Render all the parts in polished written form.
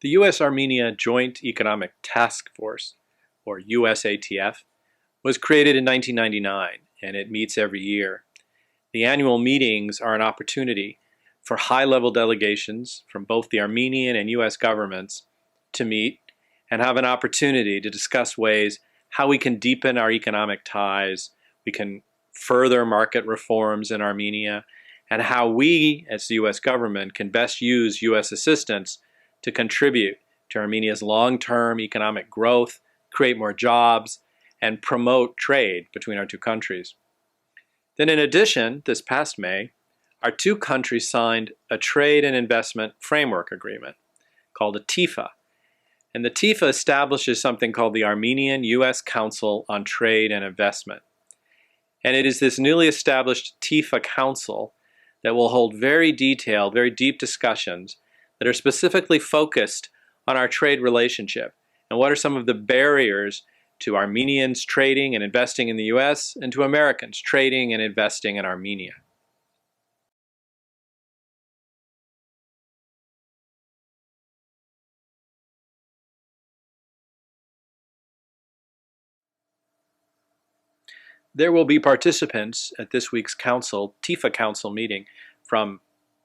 The U.S.-Armenia Joint Economic Task Force, or USATF, was created in 1999, and it meets every year. The annual meetings are an opportunity for high-level delegations from both the Armenian and U.S. governments to meet and have an opportunity to discuss ways how we can deepen our economic ties, we can further market reforms in Armenia, and how we, as the U.S. government, can best use U.S. assistance to contribute to Armenia's long-term economic growth, create more jobs, and promote trade between our two countries. Then in addition, this past May, our two countries signed a trade and investment framework agreement called a TIFA. And the TIFA establishes something called the Armenian-U.S. Council on Trade and Investment. And it is this newly established TIFA Council that will hold very detailed, very deep discussions that are specifically focused on our trade relationship and what are some of the barriers to Armenians trading and investing in the U.S. and to Americans trading and investing in Armenia. There will be participants at this week's TIFA Council meeting from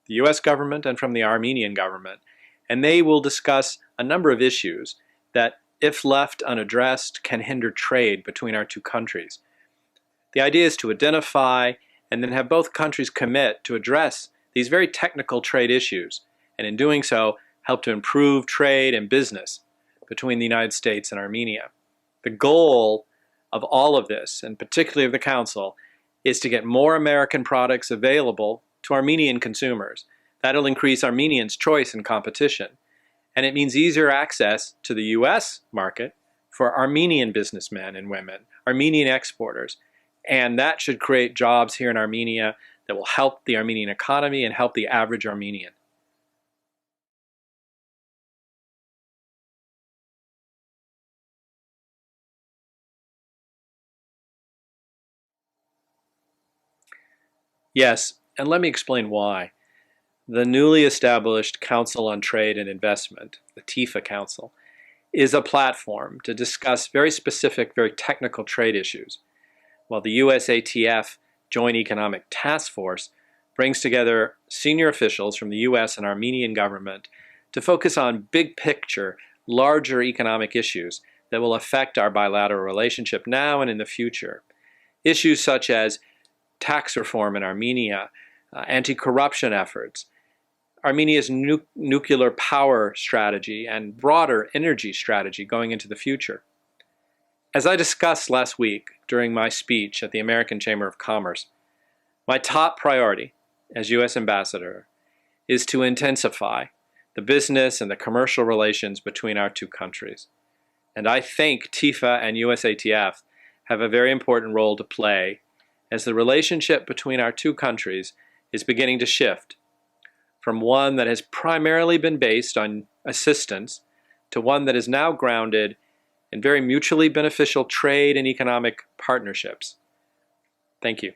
the U.S. government and from the Armenian government, and they will discuss a number of issues that, if left unaddressed, can hinder trade between our two countries. The idea is to identify and then have both countries commit to address these very technical trade issues, and in doing so, help to improve trade and business between the United States and Armenia. The goal of all of this, and particularly of the Council, is to get more American products available to Armenian consumers. That'll increase Armenians' choice and competition. And it means easier access to the U.S. market for Armenian businessmen and women, Armenian exporters. And that should create jobs here in Armenia that will help the Armenian economy and help the average Armenian. Yes, and let me explain why. The newly established Council on Trade and Investment, the TIFA Council, is a platform to discuss very specific, very technical trade issues, while the USATF Joint Economic Task Force brings together senior officials from the U.S. and Armenian government to focus on big picture, larger economic issues that will affect our bilateral relationship now and in the future. Issues such as tax reform in Armenia, anti-corruption efforts, Armenia's nuclear power strategy, and broader energy strategy going into the future. As I discussed last week during my speech at the American Chamber of Commerce, my top priority as U.S. Ambassador is to intensify the business and the commercial relations between our two countries. And I think TIFA and USATF have a very important role to play as the relationship between our two countries is beginning to shift from one that has primarily been based on assistance to one that is now grounded in very mutually beneficial trade and economic partnerships. Thank you.